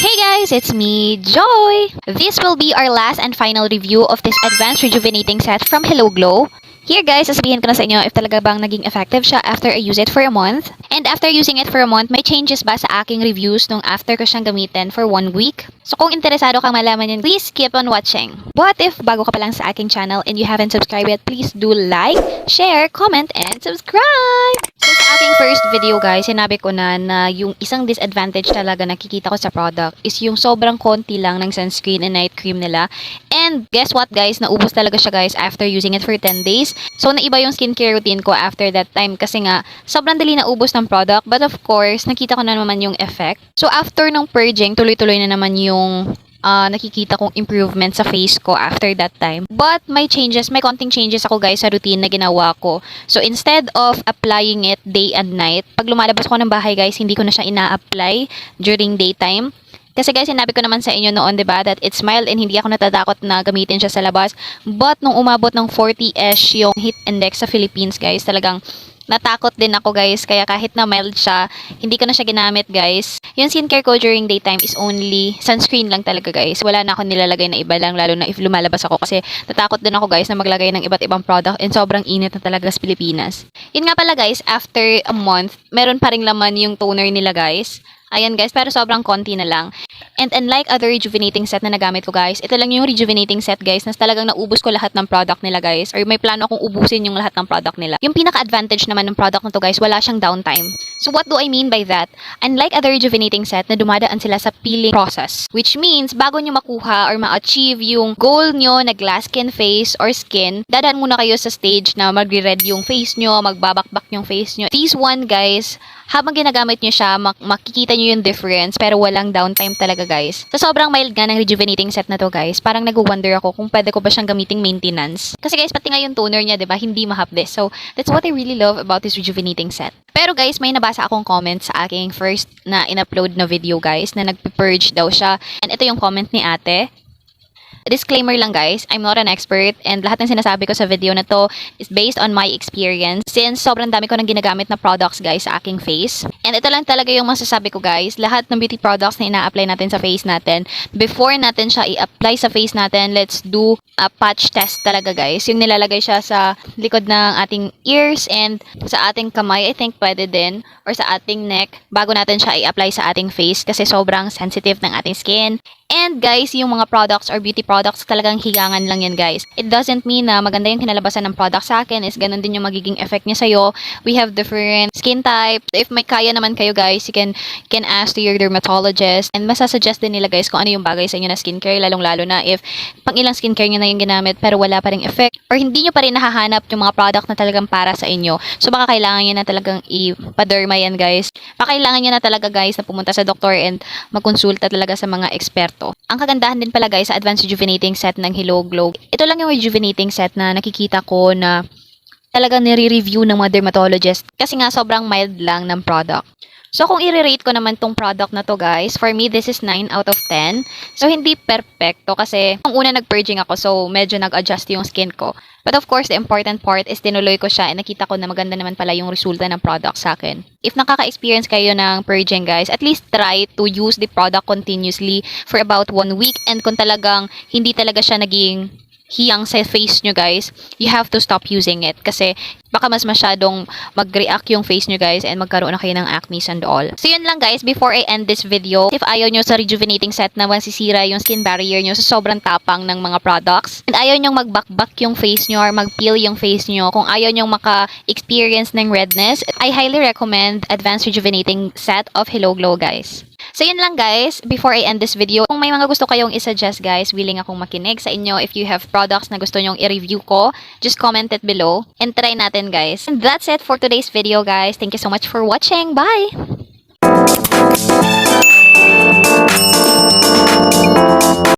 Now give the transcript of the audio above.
Hey guys, it's me, Joy! This will be our last and final review of this Advanced Rejuvenating Set from Hello Glow. Here guys, sasabihin ko na sa inyo if talaga bang naging effective siya after I use it for a month. And after using it for a month, may changes ba sa aking reviews nung after ko siyang gamitin for 1 week? So kung interesado kang malaman yun, please keep on watching. But if bago ka pa lang sa aking channel and you haven't subscribed yet, please do like, share, comment, and subscribe! So sa aking first video guys, sinabi ko na yung isang disadvantage talaga nakikita ko sa product is yung sobrang konti lang ng sunscreen and night cream nila. And guess what guys, naubos talaga siya guys after using it for 10 days. So naiba yung skincare routine ko after that time kasi nga sobrang dali naubos ng product. But of course, nakita ko na naman yung effect. So after nung purging, tuloy-tuloy na naman yung nakikita kong improvement sa face ko after that time. But may konting changes ako guys sa routine na ginawa ko. So instead of applying it day and night, pag lumalabas ako ng bahay guys, hindi ko na siya ina-apply during daytime. Kasi guys, sinabi ko naman sa inyo noon, diba, that it's mild and hindi ako natatakot na gamitin siya sa labas. But nung umabot ng 40-ish yung heat index sa Philippines guys, talagang natakot din ako guys, kaya kahit na mild siya, hindi ko na siya ginamit guys. Yung skincare ko during daytime is only sunscreen lang talaga guys. Wala na ako nilalagay na iba lang, lalo na if lumalabas ako kasi natakot din ako guys na maglagay ng iba't ibang product and sobrang init na talaga sa Pilipinas. Yun nga pala guys, after a month, meron pa ring laman yung toner nila guys. Ayan guys, pero sobrang konti na lang. And unlike other rejuvenating set na nagamit ko guys, ito lang yung rejuvenating set guys na talagang naubos ko lahat ng product nila guys. Or may plano akong ubusin yung lahat ng product nila. Yung pinaka-advantage naman ng product na to guys, wala siyang downtime. So what do I mean by that? Unlike other rejuvenating set na dumadaan sila sa peeling process. Which means, bago nyo makuha or ma-achieve yung goal nyo na glass skin face or skin, dadaan muna kayo sa stage na magre-red yung face nyo, magbabakbak yung face nyo. This one guys, habang ginagamit nyo siya, makikita nyo yung difference pero walang downtime talaga guys. Sa sobrang mild nga ng rejuvenating set na to guys, parang nag-wonder ako kung pwede ko ba siyang gamiting maintenance. Kasi guys, pati nga yung toner niya, diba, hindi mahapdes. So, that's what I really love about this rejuvenating set. Pero guys, may nabasa akong comment sa aking first na in-upload na video guys, na nag-purge daw siya. And ito yung comment ni ate. Disclaimer lang guys, I'm not an expert and lahat ng sinasabi ko sa video na to is based on my experience since sobrang dami ko nang ginagamit na products guys sa aking face. And ito lang talaga yung masasabi ko guys, lahat ng beauty products na ina-apply natin sa face natin, before natin siya i-apply sa face natin, let's do a patch test talaga guys. Yung nilalagay siya sa likod ng ating ears and sa ating kamay, I think pwede din, or sa ating neck bago natin siya i-apply sa ating face kasi sobrang sensitive ng ating skin. And guys, yung mga products or beauty products talagang higangan lang yan guys. It doesn't mean na maganda yung kinalabasan ng product sa akin is ganun din yung magiging effect niya sa'yo. We have different skin type. If may kaya naman kayo guys, you can ask to your dermatologist. And masasuggest din nila guys kung ano yung bagay sa inyo na skincare. Lalong-lalo na if pang ilang skincare nyo na yung ginamit pero wala pa ring effect. Or hindi nyo pa rin nahahanap yung mga product na talagang para sa inyo. So baka kailangan nyo na talagang ipaderma yan guys. Baka kailangan nyo na talaga guys na pumunta sa doktor and magkonsulta talaga sa mga eksperto. Ang kagandahan din pala guys sa Advanced Rejuvenating Set ng Hello Glow, ito lang yung rejuvenating set na nakikita ko na talagang nire-review ng mga dermatologist kasi nga sobrang mild lang ng product. So kung i-rate ko naman tong product na to guys, for me this is 9 out of 10. So hindi perfecto kasi nung una nag-purging ako so medyo nag-adjust yung skin ko. But of course, the important part is tinuloy ko siya and nakita ko na maganda naman pala yung resulta ng product sa akin. If nakaka-experience kayo ng purging guys, at least try to use the product continuously for about 1 week. And kung talagang hindi talaga siya naging hiyang sa face nyo guys, you have to stop using it kasi baka mas masyadong mag-react yung face nyo guys and magkaroon na kayo ng acne and all. So yun lang guys, before I end this video, if ayaw nyo sa rejuvenating set na masisira yung skin barrier nyo sa sobrang tapang ng mga products, and ayaw nyo magbakbak yung face nyo or mag-peel yung face nyo, kung ayaw nyo maka-experience ng redness, I highly recommend Advanced Rejuvenating Set of Hello Glow guys. So yun lang guys, before I end this video, kung may mga gusto kayong isuggest guys, willing akong makinig sa inyo. If you have products na gusto nyong i-review ko, just comment it below and try natin guys. And that's it for today's video guys. Thank you so much for watching. Bye!